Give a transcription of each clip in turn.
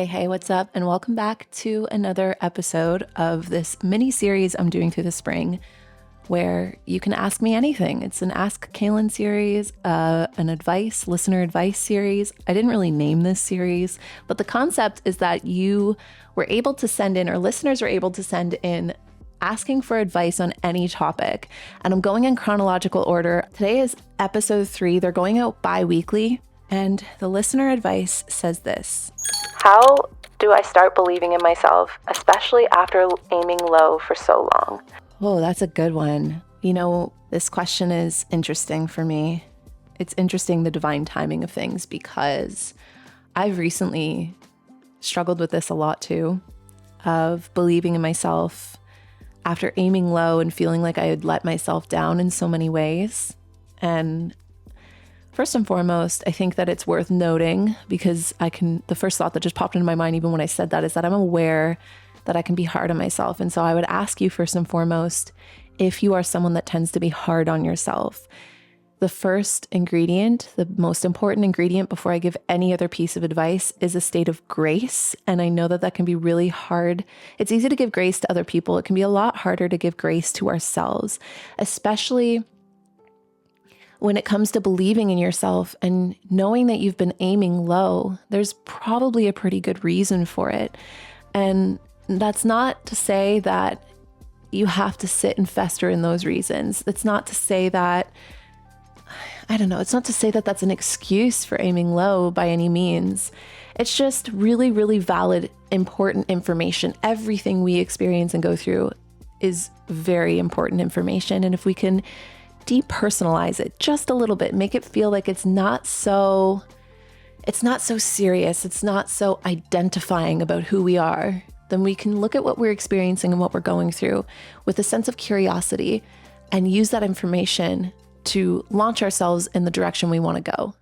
Hey, what's up? And welcome back to another episode of this mini series I'm doing through the spring where you can ask me anything. It's an Ask Kalyn series, an listener advice series. I didn't really name this series, but the concept is that you were able to send in, or listeners were able to send in, asking for advice on any topic. And I'm going in chronological order. Today is episode 3. They're going out bi-weekly. And the listener advice says this: how do I start believing in myself, especially after aiming low for so long? Oh, that's a good one. You know, this question is interesting for me. It's interesting, the divine timing of things, because I've recently struggled with this a lot too, of believing in myself after aiming low and feeling like I had let myself down in so many ways. And first and foremost, I think that it's worth noting, because the first thought that just popped into my mind even when I said that is that I'm aware that I can be hard on myself. And so I would ask you first and foremost, if you are someone that tends to be hard on yourself, the first ingredient, the most important ingredient before I give any other piece of advice, is a state of grace. And I know that that can be really hard. It's easy to give grace to other people. It can be a lot harder to give grace to ourselves, especially when it comes to believing in yourself and knowing that you've been aiming low. There's probably a pretty good reason for it. And that's not to say that you have to sit and fester in those reasons. It's not to say that, it's not to say that that's an excuse for aiming low by any means. It's just really, really valid, important information. Everything we experience and go through is very important information. And if we can depersonalize it just a little bit, make it feel like it's not so serious, it's not so identifying about who we are, then we can look at what we're experiencing and what we're going through with a sense of curiosity and use that information to launch ourselves in the direction we want to go.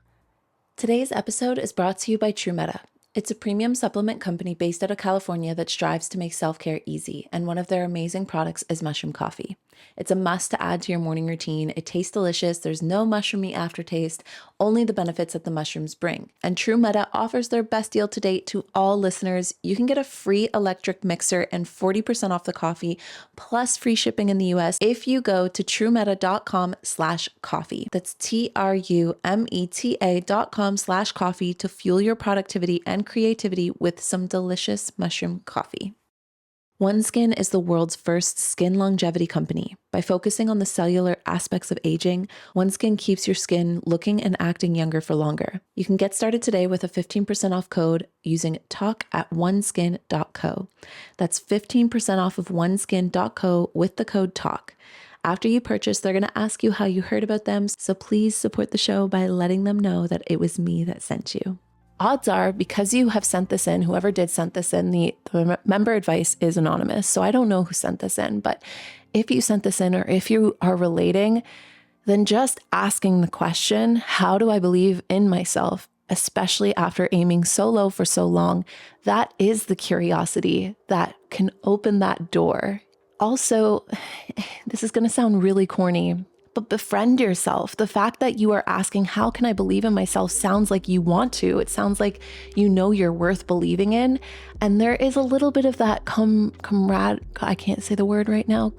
Today's episode is brought to you by TrueMeta. It's a premium supplement company based out of California that strives to make self-care easy, and one of their amazing products is mushroom coffee. It's a must to add to your morning routine. It tastes delicious. There's no mushroomy aftertaste, only the benefits that the mushrooms bring. And TrueMeta offers their best deal to date to all listeners. You can get a free electric mixer and 40% off the coffee, plus free shipping in the US if you go to truemeta.com/coffee. That's TRUMETA.com/coffee to fuel your productivity and creativity with some delicious mushroom coffee. OneSkin is the world's first skin longevity company. By focusing on the cellular aspects of aging, OneSkin keeps your skin looking and acting younger for longer. You can get started today with a 15% off code using TALK at oneskin.co. That's 15% off of oneskin.co with the code TALK. After you purchase, they're going to ask you how you heard about them, so please support the show by letting them know that it was me that sent you. Odds are, because you have sent this in, whoever did send this in, the member advice is anonymous. So I don't know who sent this in, but if you sent this in, or if you are relating, then just asking the question, how do I believe in myself, especially after aiming so low for so long? That is the curiosity that can open that door. Also, this is going to sound really corny, but befriend yourself. The fact that you are asking, how can I believe in myself, sounds like you want to. It sounds like you know you're worth believing in. And there is a little bit of that I can't say the word right now,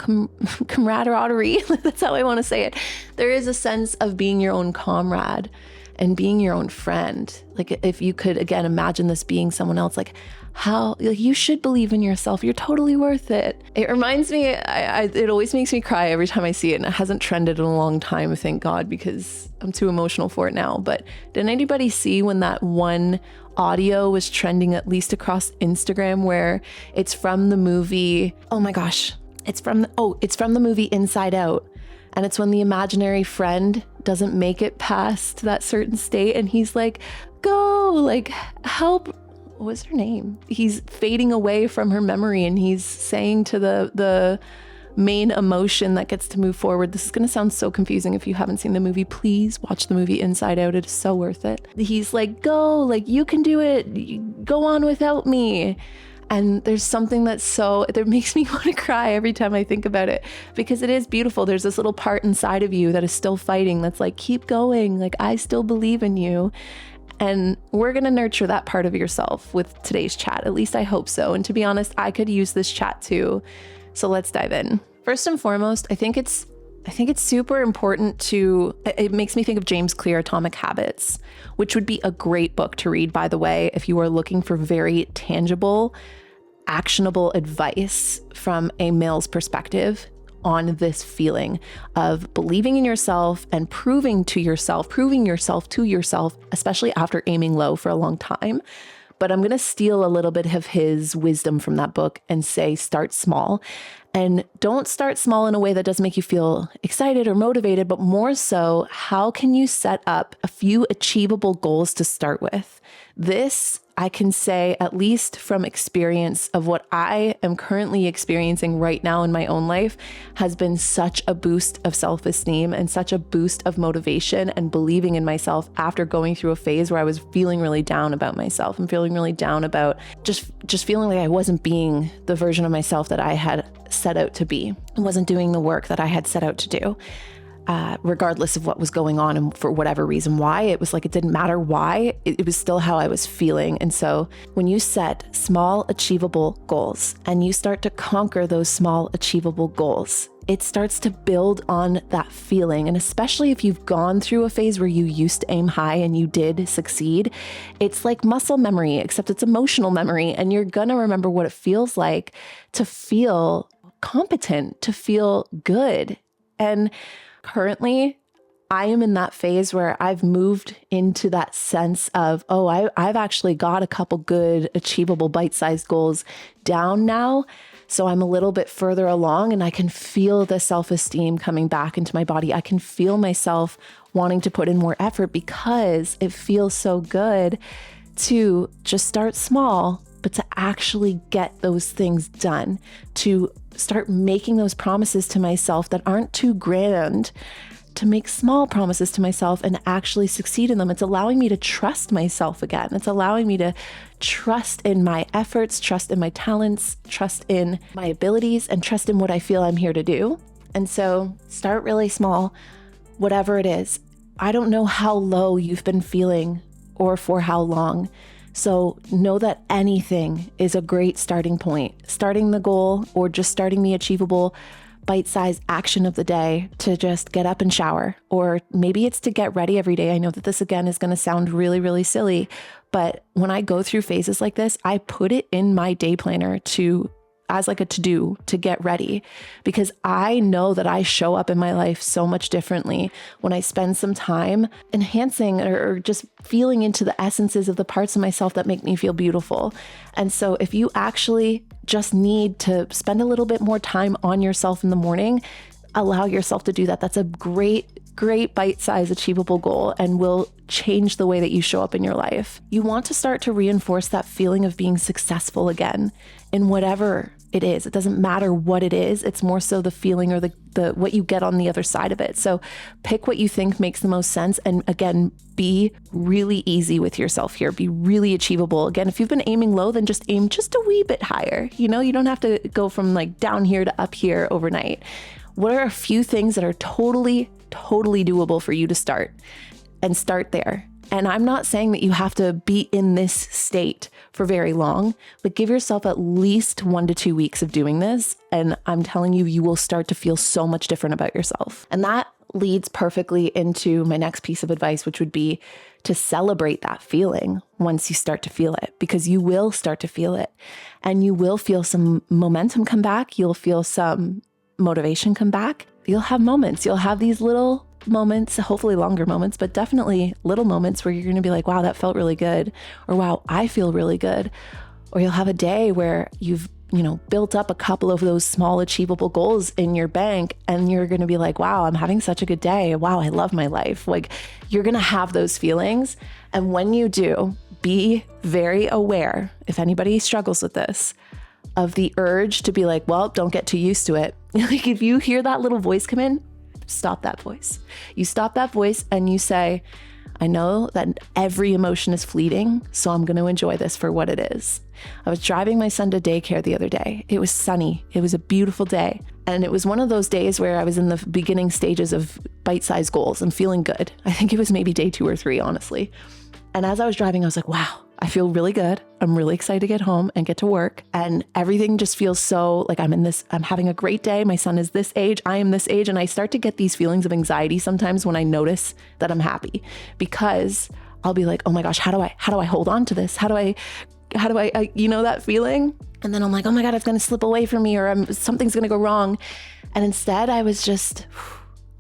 camaraderie. That's how I want to say it. There is a sense of being your own comrade and being your own friend. Like, if you could, again, imagine this being someone else, like you should believe in yourself. You're totally worth it. It reminds me, it always makes me cry every time I see it. And it hasn't trended in a long time, thank God, because I'm too emotional for it now. But did anybody see when that one audio was trending, at least across Instagram, where it's from the movie, it's from the movie Inside Out. And it's when the imaginary friend doesn't make it past that certain state, and he's like, go, like, help. What was her name? He's fading away from her memory, and he's saying to the main emotion that gets to move forward. This is going to sound so confusing if you haven't seen the movie. Please watch the movie Inside Out. It is so worth it. He's like, go, like, you can do it. Go on without me. And there's something that makes me want to cry every time I think about it, because it is beautiful. There's this little part inside of you that is still fighting, that's like, keep going. Like, I still believe in you. And we're going to nurture that part of yourself with today's chat. At least I hope so. And to be honest, I could use this chat too. So let's dive in. First and foremost, I think it's super important it makes me think of James Clear, Atomic Habits, which would be a great book to read, by the way, if you are looking for very tangible, actionable advice from a male's perspective on this feeling of believing in yourself and proving yourself to yourself, especially after aiming low for a long time. But I'm going to steal a little bit of his wisdom from that book and say, start small. And don't start small in a way that doesn't make you feel excited or motivated, but more so, how can you set up a few achievable goals to start with? This, I can say, at least from experience of what I am currently experiencing right now in my own life, has been such a boost of self-esteem and such a boost of motivation and believing in myself after going through a phase where I was feeling really down about myself and feeling really down about just feeling like I wasn't being the version of myself that I had set out to be and wasn't doing the work that I had set out to do. Regardless of what was going on and for whatever reason why, it was like it didn't matter why, it was still how I was feeling. And so when you set small achievable goals and you start to conquer those small achievable goals, it starts to build on that feeling. And especially if you've gone through a phase where you used to aim high and you did succeed, it's like muscle memory, except it's emotional memory. And you're gonna remember what it feels like to feel competent, to feel good. And currently, I am in that phase where I've moved into that sense of, I've actually got a couple good, achievable, bite-sized goals down now. So I'm a little bit further along and I can feel the self-esteem coming back into my body. I can feel myself wanting to put in more effort because it feels so good to just start small, but to actually get those things done, to start making those promises to myself that aren't too grand, to make small promises to myself and actually succeed in them. It's allowing me to trust myself again. It's allowing me to trust in my efforts, trust in my talents, trust in my abilities, and trust in what I feel I'm here to do. And so start really small, whatever it is. I don't know how low you've been feeling or for how long. So know that anything is a great starting point. Starting the goal or just starting the achievable bite-sized action of the day to just get up and shower, or maybe it's to get ready every day. I know that this again is going to sound really, really silly, but when I go through phases like this, I put it in my day planner as like a to-do to get ready, because I know that I show up in my life so much differently when I spend some time enhancing or just feeling into the essences of the parts of myself that make me feel beautiful. And so if you actually just need to spend a little bit more time on yourself in the morning, allow yourself to do that. That's a great bite-sized achievable goal and will change the way that you show up in your life. You want to start to reinforce that feeling of being successful again in whatever it is. It doesn't matter what it is. It's more so the feeling or the what you get on the other side of it. So pick what you think makes the most sense. And again, be really easy with yourself here. Be really achievable. Again, if you've been aiming low, then just aim just a wee bit higher. You don't have to go from like down here to up here overnight. What are a few things that are totally doable for you to start? And start there. And I'm not saying that you have to be in this state for very long, but give yourself at least 1 to 2 weeks of doing this. And I'm telling you, you will start to feel so much different about yourself. And that leads perfectly into my next piece of advice, which would be to celebrate that feeling once you start to feel it, because you will start to feel it and you will feel some momentum come back. You'll feel some motivation come back. You'll have moments. You'll have these little moments, hopefully longer moments, but definitely little moments where you're going to be like, wow, that felt really good. Or wow, I feel really good. Or you'll have a day where you've, built up a couple of those small achievable goals in your bank and you're going to be like, wow, I'm having such a good day. Wow, I love my life. Like, you're going to have those feelings. And when you do, be very aware, if anybody struggles with this, of the urge to be like, well, don't get too used to it. Like, if you hear that little voice come in, stop that voice. You stop that voice and you say, I know that every emotion is fleeting, so I'm going to enjoy this for what it is. I was driving my son to daycare the other day. It was sunny. It was a beautiful day. And it was one of those days where I was in the beginning stages of bite-sized goals and feeling good. I think it was maybe day 2 or 3, honestly. And as I was driving, I was like, wow, I feel really good. I'm really excited to get home and get to work. And everything just feels so like I'm having a great day. My son is this age. I am this age. And I start to get these feelings of anxiety sometimes when I notice that I'm happy, because I'll be like, oh my gosh, how do I hold on to this? How do I that feeling? And then I'm like, oh my God, it's going to slip away from me, or something's going to go wrong. And instead I was just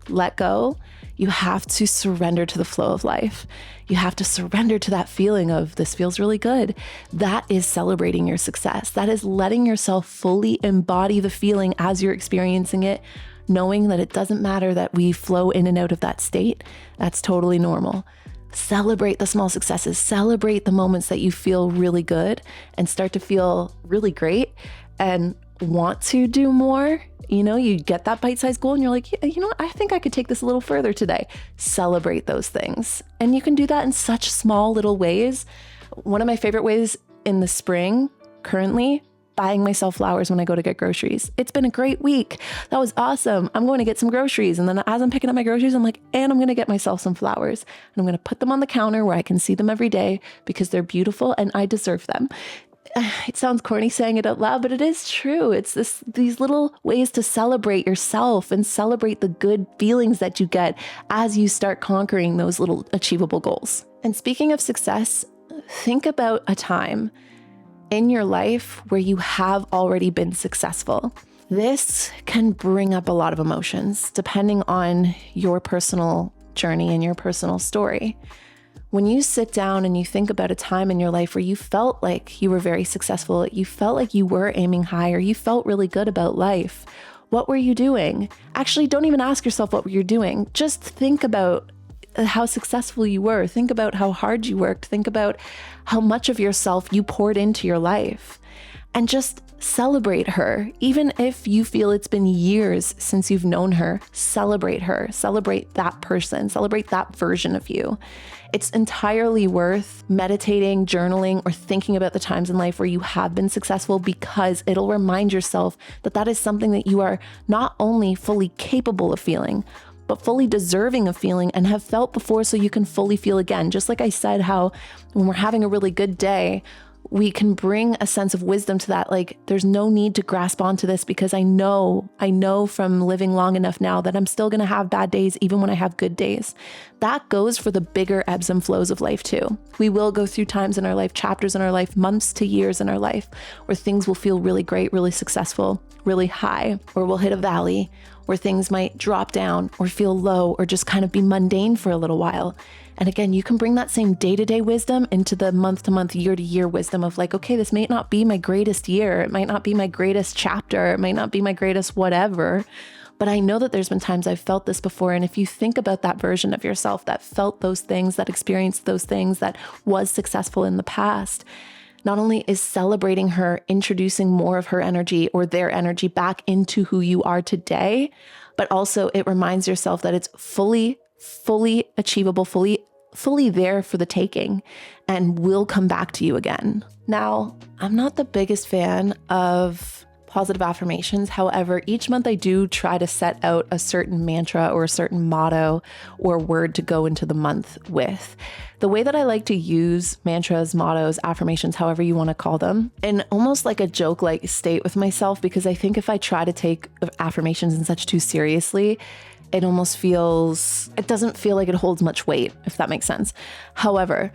let go. You have to surrender to the flow of life. You have to surrender to that feeling of this feels really good. That is celebrating your success. That is letting yourself fully embody the feeling as you're experiencing it, knowing that it doesn't matter that we flow in and out of that state. That's totally normal. Celebrate the small successes. Celebrate the moments that you feel really good and start to feel really great and want to do more. You get that bite-sized goal and you're like, yeah, I think I could take this a little further today. Celebrate those things. And you can do that in such small little ways. One of my favorite ways in the spring currently, buying myself flowers when I go to get groceries. It's been a great week. That was awesome. I'm going to get some groceries. And then as I'm picking up my groceries, I'm like, and I'm going to get myself some flowers. And I'm going to put them on the counter where I can see them every day because they're beautiful and I deserve them. It sounds corny saying it out loud, but it is true. It's these little ways to celebrate yourself and celebrate the good feelings that you get as you start conquering those little achievable goals. And speaking of success, think about a time in your life where you have already been successful. This can bring up a lot of emotions depending on your personal journey and your personal story. When you sit down and you think about a time in your life where you felt like you were very successful, you felt like you were aiming higher, you felt really good about life, what were you doing? Actually, don't even ask yourself what you're doing. Just think about how successful you were. Think about how hard you worked. Think about how much of yourself you poured into your life. And just celebrate her. Even if you feel it's been years since you've known her, celebrate her. Celebrate that person. Celebrate that version of you. It's entirely worth meditating, journaling, or thinking about the times in life where you have been successful, because it'll remind yourself that that is something that you are not only fully capable of feeling, but fully deserving of feeling and have felt before, so you can fully feel again. Just like I said, how when we're having a really good day, we can bring a sense of wisdom to that. Like, there's no need to grasp onto this because I know from living long enough now that I'm still going to have bad days even when I have good days. That goes for the bigger ebbs and flows of life too. We will go through times in our life, chapters in our life, months to years in our life where things will feel really great, really successful, really high, or we'll hit a valley where things might drop down or feel low or just kind of be mundane for a little while. And again, you can bring that same day-to-day wisdom into the month-to-month, year-to-year wisdom of like, okay, this may not be my greatest year. It might not be my greatest chapter. It might not be my greatest whatever. But I know that there's been times I've felt this before. And if you think about that version of yourself that felt those things, that experienced those things, that was successful in the past, not only is celebrating her introducing more of her energy or their energy back into who you are today, but also it reminds yourself that it's fully achievable, fully there for the taking, and will come back to you again. Now, I'm not the biggest fan of positive affirmations. However, each month I do try to set out a certain mantra or a certain motto or word to go into the month with. The way that I like to use mantras, mottos, affirmations, however you want to call them, in almost like a joke-like state with myself, because I think if I try to take affirmations and such too seriously, it doesn't feel like it holds much weight, if that makes sense. However,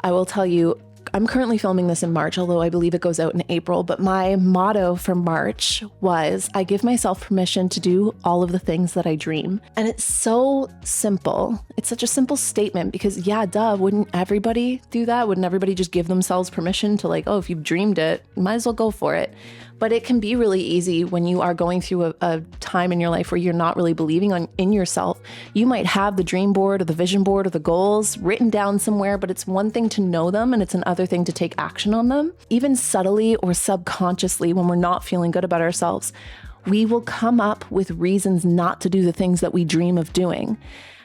I will tell you, I'm currently filming this in March, although I believe it goes out in April, but my motto for March was, I give myself permission to do all of the things that I dream. And it's so simple. It's such a simple statement because wouldn't everybody do that? Wouldn't everybody just give themselves permission to like, oh, if you've dreamed it, you might as well go for it. But it can be really easy when you are going through a time in your life where you're not really believing in yourself. You might have the dream board or the vision board or the goals written down somewhere, but it's one thing to know them and it's another thing to take action on them. Even subtly or subconsciously, when we're not feeling good about ourselves, we will come up with reasons not to do the things that we dream of doing.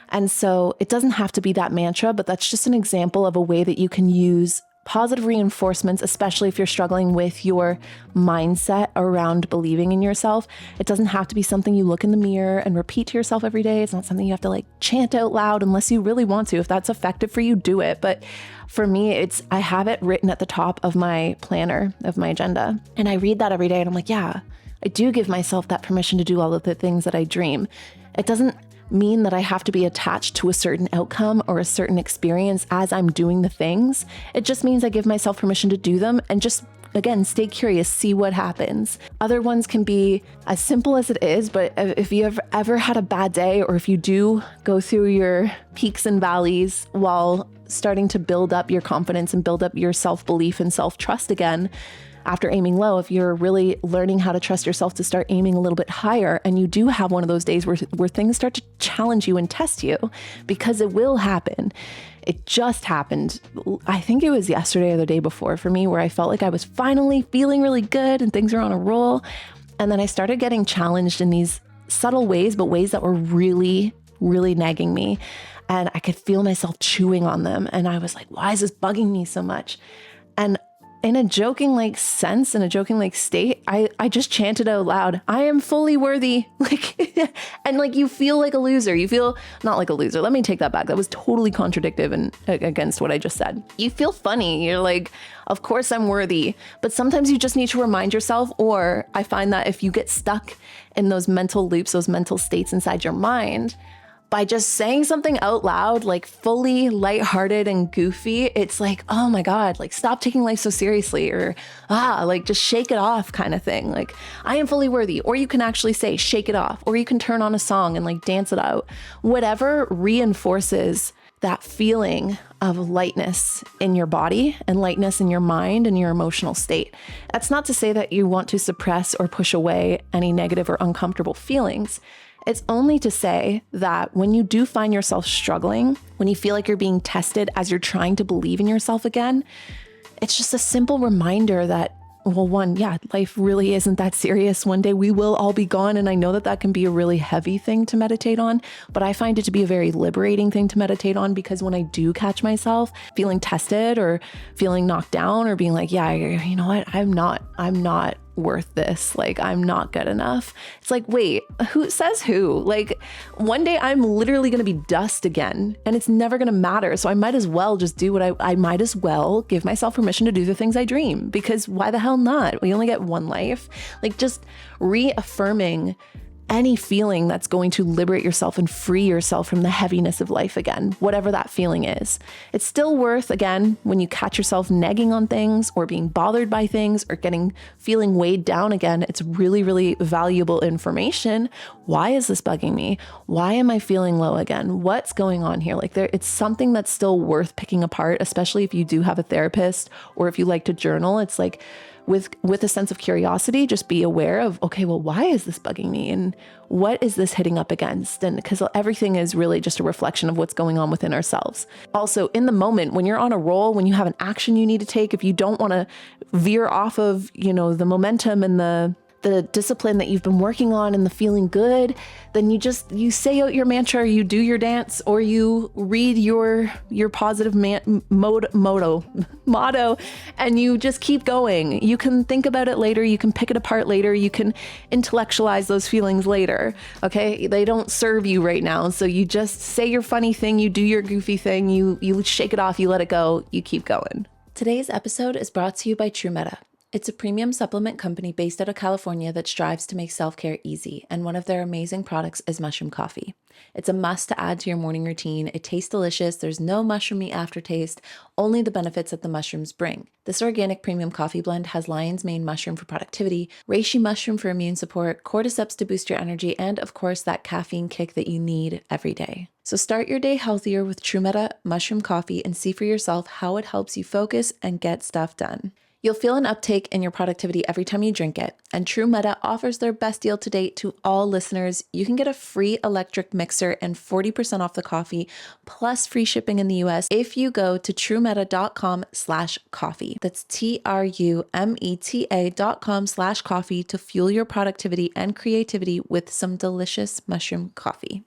And so it doesn't have to be that mantra, but that's just an example of a way that you can use positive reinforcements, especially if you're struggling with your mindset around believing in yourself. It doesn't have to be something you look in the mirror and repeat to yourself every day. It's not something you have to like chant out loud unless you really want to. If that's effective for you, do it. But for me, I have it written at the top of my planner, of my agenda. And I read that every day and I'm like, yeah, I do give myself that permission to do all of the things that I dream. It doesn't mean that I have to be attached to a certain outcome or a certain experience as I'm doing the things. It just means I give myself permission to do them and just, again, stay curious, see what happens. Other ones can be as simple as it is, but if you have ever had a bad day, or if you do go through your peaks and valleys while starting to build up your confidence and build up your self-belief and self-trust again, after aiming low, if you're really learning how to trust yourself to start aiming a little bit higher, and you do have one of those days where things start to challenge you and test you, because it will happen. It just happened. I think it was yesterday or the day before for me, where I felt like I was finally feeling really good and things were on a roll. And then I started getting challenged in these subtle ways, but ways that were really, really nagging me. And I could feel myself chewing on them. And I was like, why is this bugging me so much? And in a joking like sense, in a joking like state, I just chanted out loud, I am fully worthy. Like, and like, you feel like a loser. You feel not like a loser. Let me take that back. That was totally contradictive and against what I just said. You feel funny. You're like, of course I'm worthy. But sometimes you just need to remind yourself, or I find that if you get stuck in those mental loops, those mental states inside your mind, by just saying something out loud, like fully lighthearted and goofy, it's like, oh my God, like stop taking life so seriously, or like just shake it off kind of thing. Like, I am fully worthy. Or you can actually say, shake it off, or you can turn on a song and like dance it out. Whatever reinforces that feeling of lightness in your body and lightness in your mind and your emotional state. That's not to say that you want to suppress or push away any negative or uncomfortable feelings. It's only to say that when you do find yourself struggling, when you feel like you're being tested as you're trying to believe in yourself again, it's just a simple reminder that, well, one, yeah, life really isn't that serious. One day we will all be gone. And I know that that can be a really heavy thing to meditate on, but I find it to be a very liberating thing to meditate on, because when I do catch myself feeling tested or feeling knocked down or being like, yeah, you know what, I'm not worth this. Like, I'm not good enough. It's like, wait, who says who? Like, one day I'm literally going to be dust again, and it's never going to matter. So I might as well just do what I might as well give myself permission to do the things I dream, because why the hell not? We only get one life. Like, just reaffirming any feeling that's going to liberate yourself and free yourself from the heaviness of life again, whatever that feeling is. It's still worth, again, when you catch yourself nagging on things or being bothered by things or feeling weighed down again, it's really, really valuable information. Why is this bugging me? Why am I feeling low again? What's going on here? Like, it's something that's still worth picking apart, especially if you do have a therapist or if you like to journal. It's like, with a sense of curiosity, just be aware of, okay, well, why is this bugging me? And what is this hitting up against? And because everything is really just a reflection of what's going on within ourselves. Also, in the moment, when you're on a roll, when you have an action you need to take, if you don't want to veer off of, the momentum and the discipline that you've been working on and the feeling good, then you say out your mantra, you do your dance, or you read your positive motto, and you just keep going. You can think about it later. You can pick it apart later. You can intellectualize those feelings later. Okay. They don't serve you right now. So you just say your funny thing. You do your goofy thing. You shake it off. You let it go. You keep going. Today's episode is brought to you by TrueMeta. It's a premium supplement company based out of California that strives to make self-care easy, and one of their amazing products is mushroom coffee. It's a must to add to your morning routine. It tastes delicious. There's no mushroomy aftertaste, only the benefits that the mushrooms bring. This organic premium coffee blend has lion's mane mushroom for productivity, reishi mushroom for immune support, cordyceps to boost your energy, and of course that caffeine kick that you need every day. So start your day healthier with TrueMeta mushroom coffee and see for yourself how it helps you focus and get stuff done. You'll feel an uptake in your productivity every time you drink it, and TrueMeta offers their best deal to date to all listeners. You can get a free electric mixer and 40% off the coffee, plus free shipping in the US if you go to truemeta.com/coffee. That's TRUMETA.com/coffee to fuel your productivity and creativity with some delicious mushroom coffee.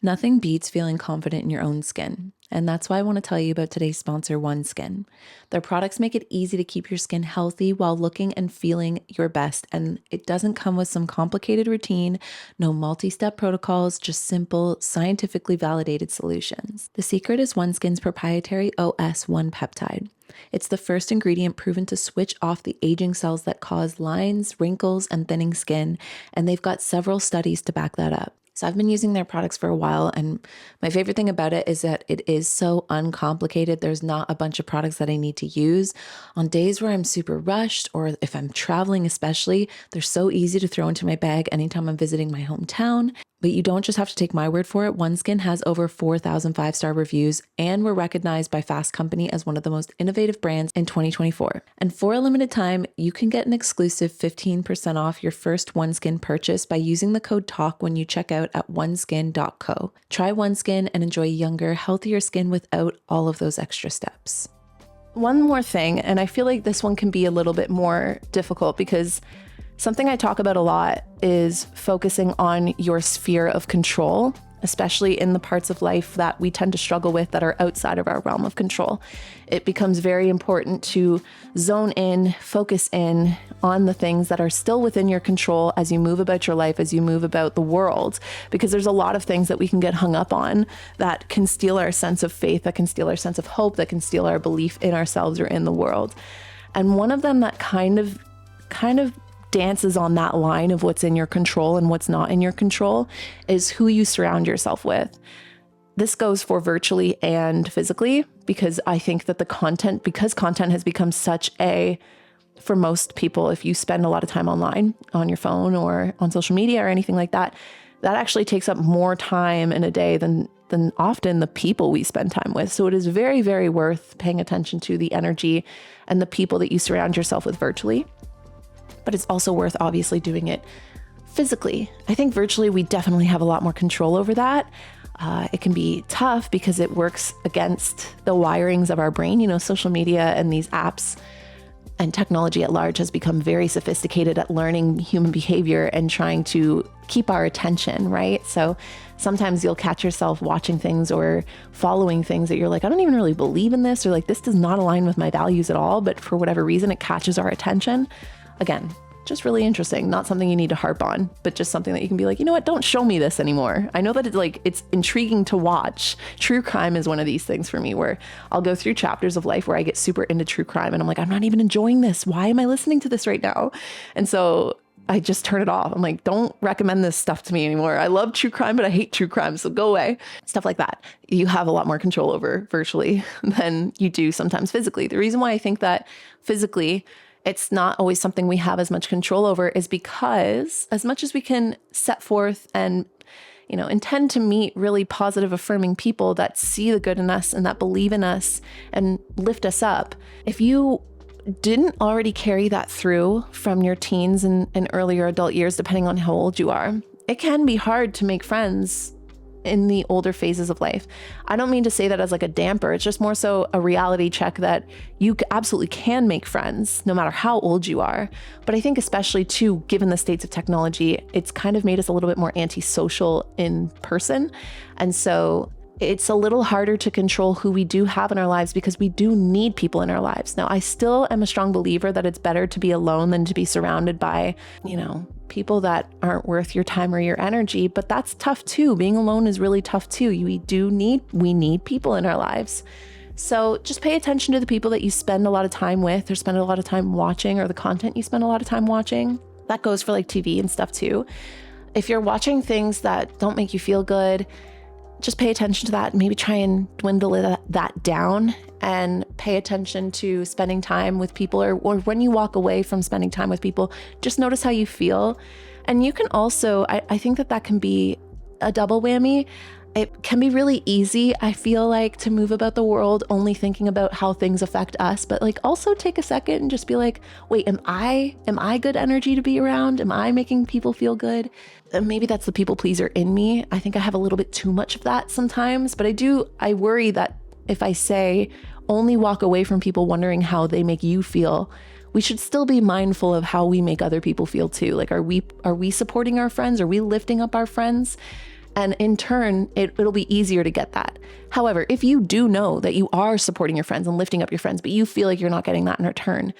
Nothing beats feeling confident in your own skin. And that's why I want to tell you about today's sponsor, OneSkin. Their products make it easy to keep your skin healthy while looking and feeling your best. And it doesn't come with some complicated routine, no multi-step protocols, just simple, scientifically validated solutions. The secret is OneSkin's proprietary OS1 peptide. It's the first ingredient proven to switch off the aging cells that cause lines, wrinkles, and thinning skin, and they've got several studies to back that up. So I've been using their products for a while, and my favorite thing about it is that it is so uncomplicated. There's not a bunch of products that I need to use. On days where I'm super rushed, or if I'm traveling especially, they're so easy to throw into my bag anytime I'm visiting my hometown. But you don't just have to take my word for it. OneSkin has over 4,000 five-star reviews and were recognized by Fast Company as one of the most innovative brands in 2024. And for a limited time, you can get an exclusive 15% off your first OneSkin purchase by using the code TALK when you check out at oneskin.co. Try OneSkin and enjoy younger, healthier skin without all of those extra steps. One more thing, and I feel like this one can be a little bit more difficult because something I talk about a lot is focusing on your sphere of control, especially in the parts of life that we tend to struggle with that are outside of our realm of control. It becomes very important to zone in, focus in on the things that are still within your control as you move about your life, as you move about the world, because there's a lot of things that we can get hung up on that can steal our sense of faith, that can steal our sense of hope, that can steal our belief in ourselves or in the world. And one of them that kind of dances on that line of what's in your control and what's not in your control is who you surround yourself with. This goes for virtually and physically, because I think that because content has become for most people, if you spend a lot of time online on your phone or on social media or anything like that, that actually takes up more time in a day than often the people we spend time with. So it is very, very worth paying attention to the energy and the people that you surround yourself with virtually. But it's also worth obviously doing it physically. I think virtually we definitely have a lot more control over that. It can be tough because it works against the wirings of our brain. Social media and these apps and technology at large has become very sophisticated at learning human behavior and trying to keep our attention, right? So sometimes you'll catch yourself watching things or following things that you're like, I don't even really believe in this, or like, this does not align with my values at all. But for whatever reason, it catches our attention. Again, just really interesting. Not something you need to harp on, but just something that you can be like, you know what? Don't show me this anymore. I know that it's intriguing to watch. True crime is one of these things for me where I'll go through chapters of life where I get super into true crime and I'm like, I'm not even enjoying this. Why am I listening to this right now? And so I just turn it off. I'm like, don't recommend this stuff to me anymore. I love true crime, but I hate true crime. So go away. Stuff like that. You have a lot more control over virtually than you do sometimes physically. The reason why I think that physically it's not always something we have as much control over is because as much as we can set forth and, intend to meet really positive, affirming people that see the good in us and that believe in us and lift us up, if you didn't already carry that through from your teens and earlier adult years, depending on how old you are, it can be hard to make friends in the older phases of life. I don't mean to say that as like a damper. It's just more so a reality check that you absolutely can make friends no matter how old you are. But I think especially too, given the states of technology, it's kind of made us a little bit more antisocial in person. And so it's a little harder to control who we do have in our lives because we do need people in our lives. Now, I still am a strong believer that it's better to be alone than to be surrounded by, people that aren't worth your time or your energy, but that's tough too. Being alone is really tough too. We need people in our lives. So just pay attention to the people that you spend a lot of time with or spend a lot of time watching, or the content you spend a lot of time watching. That goes for like TV and stuff too. If you're watching things that don't make you feel good, just pay attention to that. Maybe try and dwindle that down and pay attention to spending time with people, or when you walk away from spending time with people, just notice how you feel. And you can also, I think that can be a double whammy. It can be really easy, I feel like, to move about the world only thinking about how things affect us, but like also take a second and just be like, wait, am I good energy to be around? Am I making people feel good? And maybe that's the people pleaser in me. I think I have a little bit too much of that sometimes, but I worry that if I say only walk away from people wondering how they make you feel, we should still be mindful of how we make other people feel too. Like, are we supporting our friends? Are we lifting up our friends? And in turn, it'll be easier to get that. However, if you do know that you are supporting your friends and lifting up your friends, but you feel like you're not getting that in return,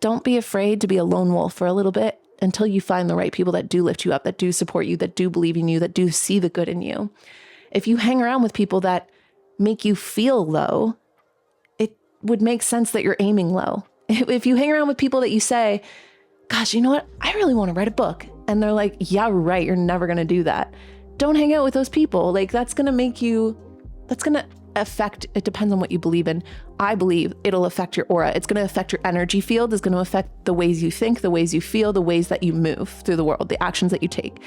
don't be afraid to be a lone wolf for a little bit until you find the right people that do lift you up, that do support you, that do believe in you, that do see the good in you. If you hang around with people that make you feel low, it would make sense that you're aiming low. If you hang around with people that you say, gosh, you know what? I really want to write a book. And they're like, yeah, right. You're never going to do that. Don't hang out with those people. Like that's going to affect, it depends on what you believe in. I believe it'll affect your aura. It's going to affect your energy field. It's going to affect the ways you think, the ways you feel, the ways that you move through the world, the actions that you take.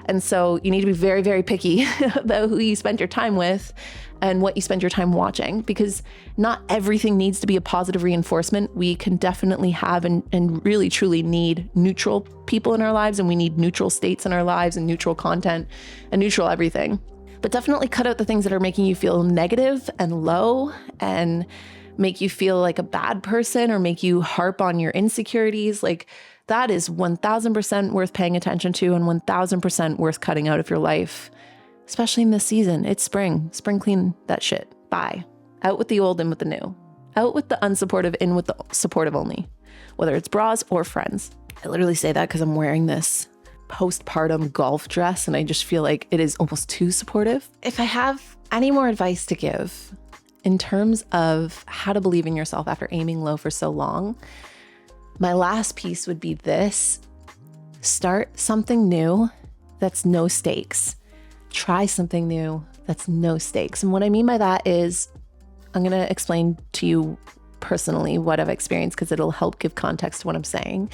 And so you need to be very, very picky about who you spend your time with and what you spend your time watching, because not everything needs to be a positive reinforcement. We can definitely have and really truly need neutral people in our lives, and we need neutral states in our lives and neutral content and neutral everything. But definitely cut out the things that are making you feel negative and low and make you feel like a bad person or make you harp on your insecurities. Like that is 1000% worth paying attention to and 1000% worth cutting out of your life, especially in this season. It's spring. Spring clean that shit. Bye. Out with the old, in with the new. Out with the unsupportive, in with the supportive only, whether it's bras or friends. I literally say that because I'm wearing this postpartum golf dress and I just feel like it is almost too supportive. If I have any more advice to give in terms of how to believe in yourself after aiming low for so long, my last piece would be this: start something new that's no stakes. Try something new that's no stakes. And what I mean by that is, I'm going to explain to you personally what I've experienced because it'll help give context to what I'm saying.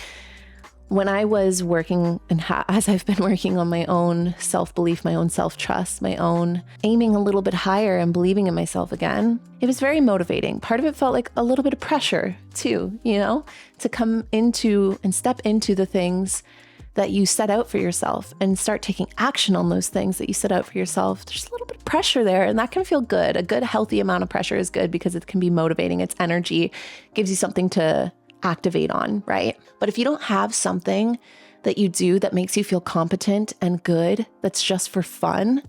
When I was working and as I've been working on my own self-belief, my own self-trust, my own aiming a little bit higher and believing in myself again, it was very motivating. Part of it felt like a little bit of pressure too, to come into and step into the things that you set out for yourself and start taking action on those things that you set out for yourself. There's a little bit of pressure there, and that can feel good. A good, healthy amount of pressure is good because it can be motivating. It's energy, gives you something to activate on, right? But if you don't have something that you do that makes you feel competent and good, that's just for fun,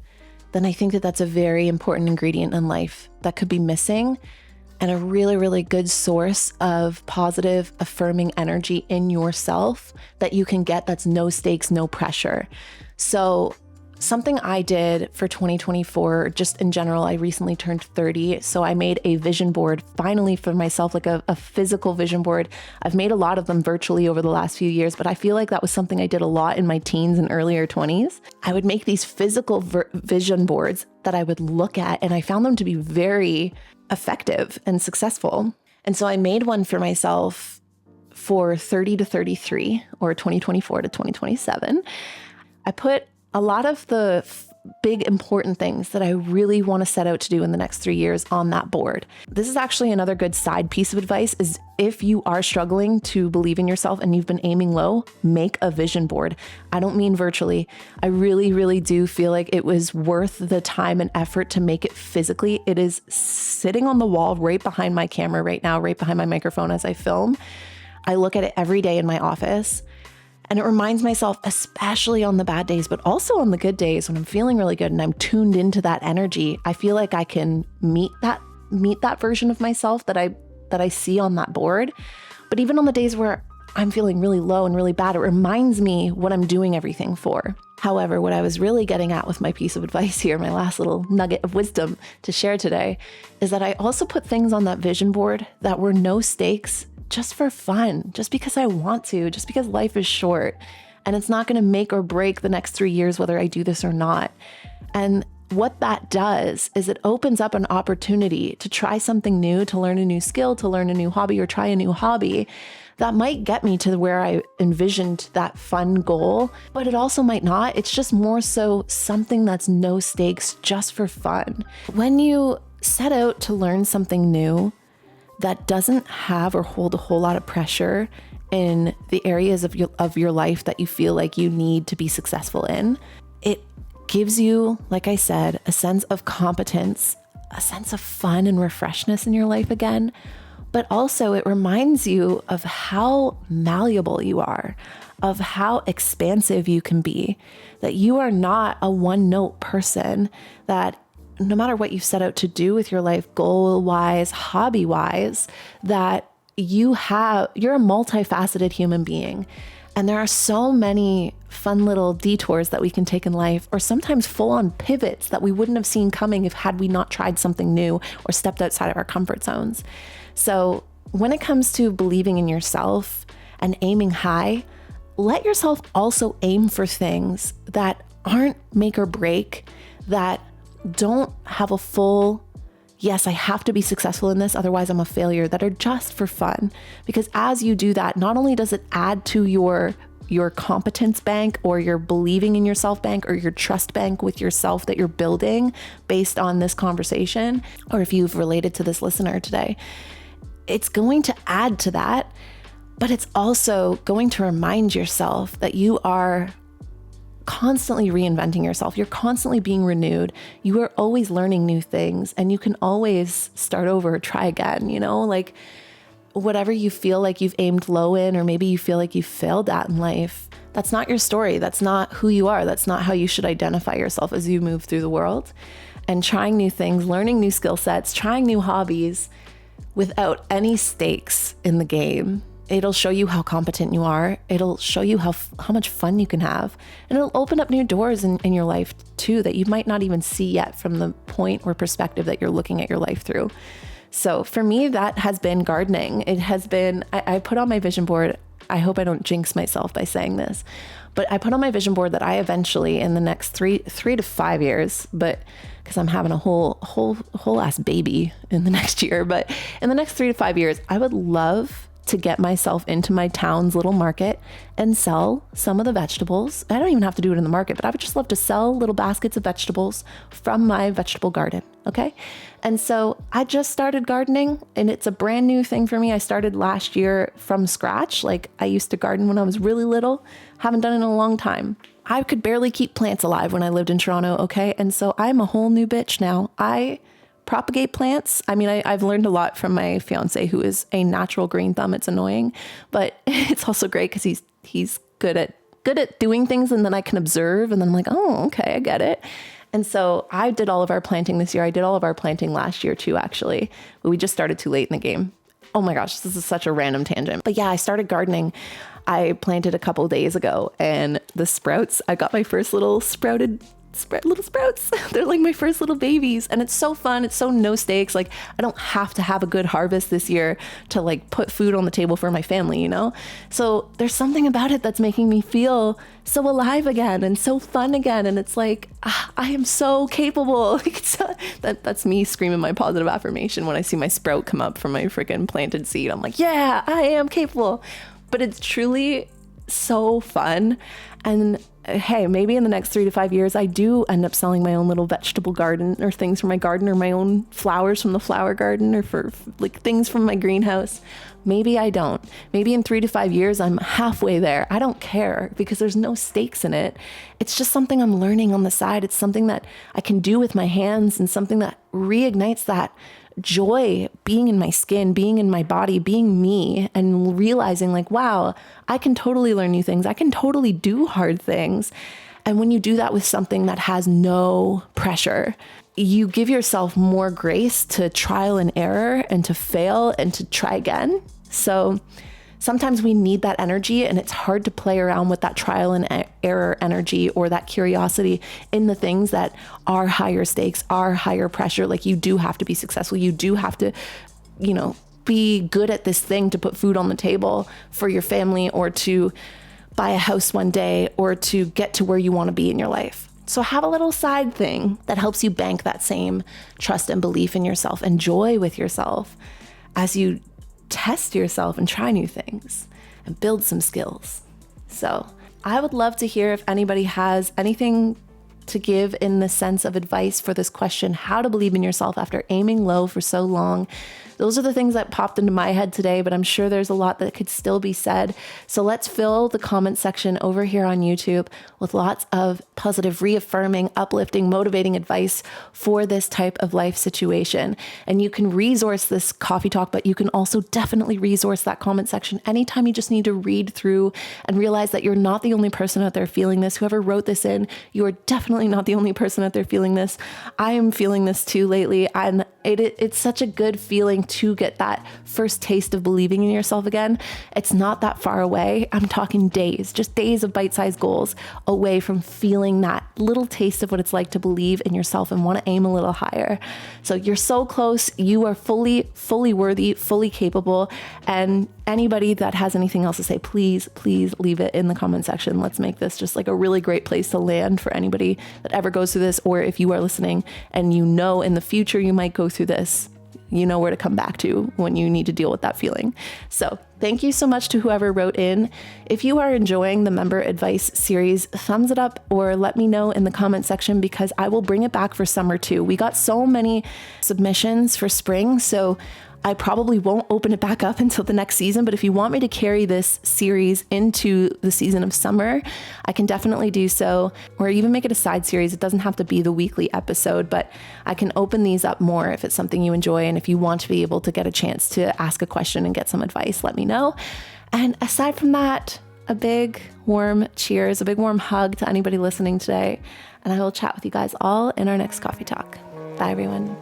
then I think that that's a very important ingredient in life that could be missing, and a really, really good source of positive, affirming energy in yourself that you can get that's no stakes, no pressure. So something I did for 2024, just in general, I recently turned 30. So I made a vision board finally for myself, like a physical vision board. I've made a lot of them virtually over the last few years, but I feel like that was something I did a lot in my teens and earlier 20s. I would make these physical vision boards that I would look at, and I found them to be very effective and successful. And so I made one for myself for 30 to 33 or 2024 to 2027. I put a lot of the big important things that I really want to set out to do in the next 3 years on that board. This is actually another good side piece of advice is if you are struggling to believe in yourself and you've been aiming low, make a vision board. I don't mean virtually. I really, really do feel like it was worth the time and effort to make it physically. It is sitting on the wall right behind my camera right now, right behind my microphone as I film. I look at it every day in my office. And it reminds myself, especially on the bad days, but also on the good days when I'm feeling really good and I'm tuned into that energy, I feel like I can meet that version of myself that I see on that board. But even on the days where I'm feeling really low and really bad, it reminds me what I'm doing everything for. However, what I was really getting at with my piece of advice here, my last little nugget of wisdom to share today, is that I also put things on that vision board that were no stakes, just for fun, just because I want to, just because life is short and it's not going to make or break the next 3 years, whether I do this or not. And what that does is it opens up an opportunity to try something new, to learn a new skill, to learn a new hobby or try a new hobby that might get me to where I envisioned that fun goal, but it also might not. It's just more so something that's no stakes, just for fun. When you set out to learn something new that doesn't have or hold a whole lot of pressure in the areas of your life that you feel like you need to be successful in, it gives you, like I said, a sense of competence, a sense of fun and refreshness in your life again, but also it reminds you of how malleable you are, of how expansive you can be, that you are not a one-note person, that no matter what you've set out to do with your life, goal-wise, hobby-wise, that you're a multifaceted human being. And there are so many fun little detours that we can take in life, or sometimes full-on pivots that we wouldn't have seen coming had we not tried something new or stepped outside of our comfort zones. So when it comes to believing in yourself and aiming high, let yourself also aim for things that aren't make or break, that don't have a full, yes, I have to be successful in this, otherwise I'm a failure, that are just for fun. Because as you do that, not only does it add to your competence bank or your believing in yourself bank or your trust bank with yourself that you're building based on this conversation, or if you've related to this listener today, it's going to add to that, but it's also going to remind yourself that you are constantly reinventing yourself. You're constantly being renewed. You are always learning new things, and you can always start over, try again, like whatever you feel like you've aimed low in, or maybe you feel like you failed at in life. That's not your story. That's not who you are. That's not how you should identify yourself as you move through the world. And trying new things, learning new skill sets, trying new hobbies without any stakes in the game. It'll show you how competent you are. It'll show you how much fun you can have. And it'll open up new doors in your life too that you might not even see yet from the point or perspective that you're looking at your life through. So for me, that has been gardening. It has been, I put on my vision board, I hope I don't jinx myself by saying this, but I put on my vision board that I eventually in the next three to 5 years, but because I'm having a whole ass baby in the next year, but in the next 3 to 5 years, I would love to get myself into my town's little market and sell some of the vegetables. I don't even have to do it in the market, but I would just love to sell little baskets of vegetables from my vegetable garden. Okay. And so I just started gardening, and it's a brand new thing for me. I started last year from scratch. Like, I used to garden when I was really little, haven't done it in a long time. I could barely keep plants alive when I lived in Toronto. Okay. And so I'm a whole new bitch now. I propagate plants. I mean, I've learned a lot from my fiance, who is a natural green thumb. It's annoying, but it's also great because he's good at doing things, and then I can observe, and then I'm like, oh, okay, I get it. And so I did all of our planting this year. I did all of our planting last year too, actually, but we just started too late in the game. Oh my gosh, this is such a random tangent. But yeah, I started gardening. I planted a couple days ago, and the sprouts, I got my first little little sprouts. They're like my first little babies, and it's so fun. It's so no stakes. Like, I don't have to have a good harvest this year to like put food on the table for my family, So there's something about it that's making me feel so alive again and so fun again. And it's like, I am so capable. That's me screaming my positive affirmation when I see my sprout come up from my freaking planted seed. I'm like, yeah, I am capable. But it's truly so fun. And hey, maybe in the next 3 to 5 years, I do end up selling my own little vegetable garden, or things from my garden, or my own flowers from the flower garden, or for like things from my greenhouse. Maybe I don't. Maybe in 3 to 5 years, I'm halfway there. I don't care, because there's no stakes in it. It's just something I'm learning on the side. It's something that I can do with my hands, and something that reignites that joy, being in my skin, being in my body, being me, and realizing like, wow, I can totally learn new things. I can totally do hard things. And when you do that with something that has no pressure, you give yourself more grace to trial and error, and to fail, and to try again. So sometimes we need that energy, and it's hard to play around with that trial and error energy, or that curiosity in the things that are higher stakes, are higher pressure. Like, you do have to be successful. You do have to, be good at this thing to put food on the table for your family, or to buy a house one day, or to get to where you want to be in your life. So have a little side thing that helps you bank that same trust and belief in yourself and joy with yourself as you test yourself and try new things and build some skills. So I would love to hear if anybody has anything to give in the sense of advice for this question, how to believe in yourself after aiming low for so long. Those are the things that popped into my head today, but I'm sure there's a lot that could still be said. So let's fill the comment section over here on YouTube with lots of positive, reaffirming, uplifting, motivating advice for this type of life situation. And you can resource this coffee talk, but you can also definitely resource that comment section anytime you just need to read through and realize that you're not the only person out there feeling this. Whoever wrote this in, you are definitely not the only person out there feeling this. I am feeling this too lately, and it's such a good feeling to get that first taste of believing in yourself again. It's not that far away. I'm talking days, just days of bite-sized goals away from feeling that little taste of what it's like to believe in yourself and want to aim a little higher. So you're so close. You are fully worthy, fully capable. And anybody that has anything else to say, please leave it in the comment section. Let's make this just like a really great place to land for anybody that ever goes through this, or if you are listening and you know in the future you might go through this, you know where to come back to when you need to deal with that feeling. So thank you so much to whoever wrote in. If you are enjoying the member advice series, thumbs it up or let me know in the comment section, because I will bring it back for summer too. We got so many submissions for spring, so I probably won't open it back up until the next season, but if you want me to carry this series into the season of summer, I can definitely do so, or even make it a side series. It doesn't have to be the weekly episode, but I can open these up more if it's something you enjoy. And if you want to be able to get a chance to ask a question and get some advice, let me know. And aside from that, a big warm cheers, a big warm hug to anybody listening today. And I will chat with you guys all in our next coffee talk. Bye, everyone.